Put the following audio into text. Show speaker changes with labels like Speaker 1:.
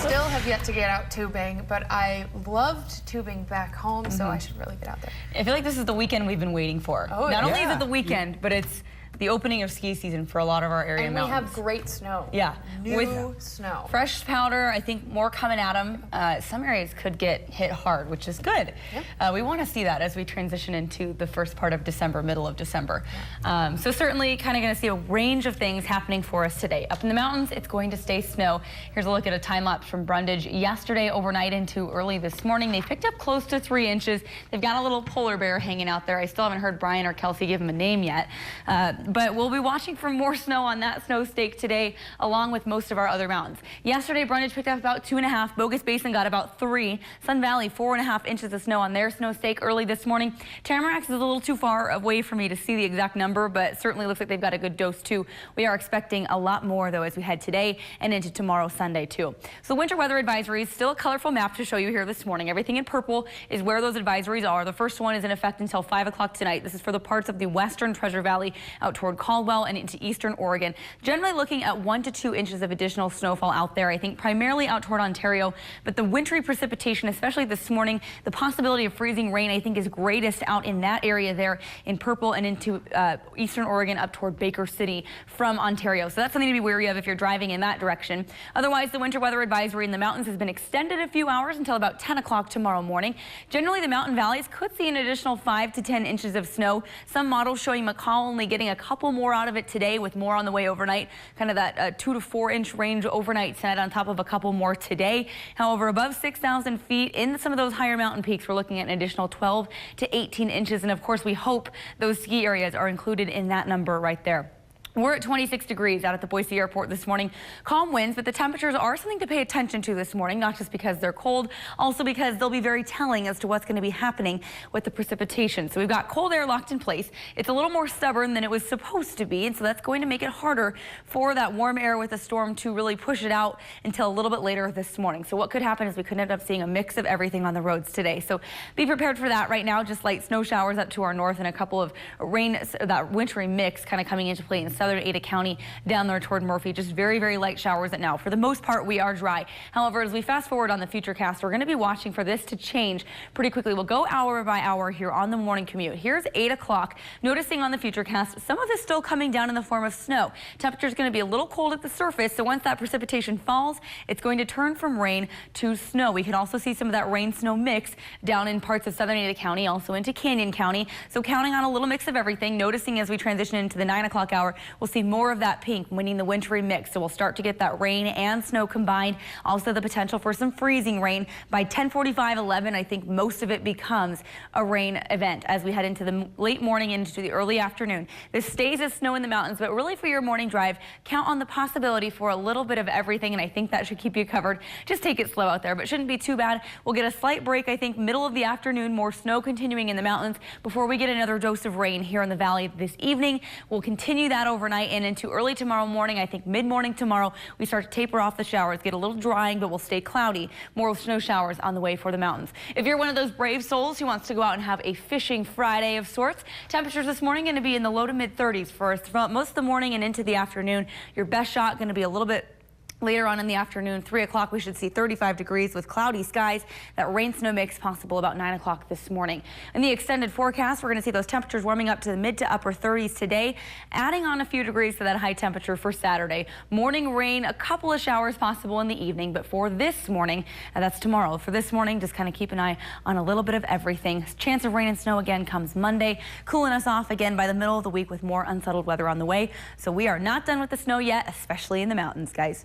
Speaker 1: still have yet to get out tubing, but I loved tubing back home, so I should really get out there.
Speaker 2: I feel like this is the weekend we've been waiting for.
Speaker 1: Oh,
Speaker 2: Not only is
Speaker 1: yeah.
Speaker 2: it the weekend, but it's the opening of ski season for a lot of our area
Speaker 1: And
Speaker 2: mountains.
Speaker 1: we have great snow.
Speaker 2: Yeah.
Speaker 1: New snow.
Speaker 2: Fresh powder, I think more coming at them. Some areas could get hit hard, which is good.
Speaker 1: Yep.
Speaker 2: We want to see that as we transition into the first part of December, middle of December. So certainly kind of going to see a range of things happening for us today. Up in the mountains, it's going to stay snow. Here's a look at a time lapse from Brundage yesterday overnight into early this morning. They picked up close to 3 inches. They've got a little polar bear hanging out there. I still haven't heard Brian or Kelsey give him a name yet. But we'll be watching for more snow on that snow stake today, along with most of our other mountains. Yesterday, Brundage picked up about 2.5. Bogus Basin got about 3. Sun Valley, 4.5 inches of snow on their snow stake early this morning. Tamaracks is a little too far away for me to see the exact number, but certainly looks like they've got a good dose too. We are expecting a lot more though as we head today and into tomorrow, Sunday too. So winter weather advisories, still a colorful map to show you here this morning. Everything in purple is where those advisories are. The first one is in effect until 5 o'clock tonight. This is for the parts of the western Treasure Valley out toward Caldwell and into eastern Oregon. Generally looking at 1 to 2 inches of additional snowfall out there, I think primarily out toward Ontario, but the wintry precipitation, especially this morning, the possibility of freezing rain, I think is greatest out in that area there in purple and into eastern Oregon up toward Baker City from Ontario. So that's something to be wary of if you're driving in that direction. Otherwise, the winter weather advisory in the mountains has been extended a few hours until about 10 o'clock tomorrow morning. Generally, the mountain valleys could see an additional 5 to 10 inches of snow. Some models showing McCall only getting a couple more out of it today, with more on the way overnight, kind of that 2 to 4 inch range overnight tonight on top of a couple more today. However, above 6,000 feet in some of those higher mountain peaks, we're looking at an additional 12 to 18 inches. And of course, we hope those ski areas are included in that number right there. We're at 26 degrees out at the Boise Airport this morning. Calm winds, but the temperatures are something to pay attention to this morning, not just because they're cold, also because they'll be very telling as to what's going to be happening with the precipitation. So we've got cold air locked in place. It's a little more stubborn than it was supposed to be, and so that's going to make it harder for that warm air with a storm to really push it out until a little bit later this morning. So what could happen is we could end up seeing a mix of everything on the roads today. So be prepared for that right now. Just light snow showers up to our north and a couple of rain, that wintry mix kind of coming into play in southern Ada County down there toward Murphy. Just very, very light showers now. For the most part, we are dry. However, as we fast forward on the Futurecast, we're going to be watching for this to change pretty quickly. We'll go hour by hour here on the morning commute. Here's 8 o'clock. Noticing on the Futurecast, some of this still coming down in the form of snow. Temperature is going to be a little cold at the surface, so once that precipitation falls, it's going to turn from rain to snow. We can also see some of that rain-snow mix down in parts of southern Ada County, also into Canyon County. So counting on a little mix of everything. Noticing as we transition into the 9 o'clock hour, we'll see more of that pink, winning the wintry mix. So we'll start to get that rain and snow combined. Also the potential for some freezing rain. By 10:45, 11, I think most of it becomes a rain event as we head into the late morning into the early afternoon. This stays as snow in the mountains, but really for your morning drive, count on the possibility for a little bit of everything, and I think that should keep you covered. Just take it slow out there, but shouldn't be too bad. We'll get a slight break, I think, middle of the afternoon, more snow continuing in the mountains before we get another dose of rain here in the valley this evening. We'll continue that overnight and into early tomorrow morning. I think mid-morning tomorrow we start to taper off the showers, get a little drying, but we'll stay cloudy. More snow showers on the way for the mountains. If you're one of those brave souls who wants to go out and have a fishing Friday of sorts, temperatures this morning going to be in the low to mid 30s for most of the morning and into the afternoon. Your best shot going to be a little bit later on in the afternoon. 3 o'clock, we should see 35 degrees with cloudy skies. That rain-snow mix possible about 9 o'clock this morning. In the extended forecast, we're going to see those temperatures warming up to the mid to upper 30s today, adding on a few degrees to that high temperature for Saturday. Morning rain, a couple of showers possible in the evening, but for this morning, and that's tomorrow, for this morning, just kind of keep an eye on a little bit of everything. Chance of rain and snow again comes Monday, cooling us off again by the middle of the week with more unsettled weather on the way. So we are not done with the snow yet, especially in the mountains, guys.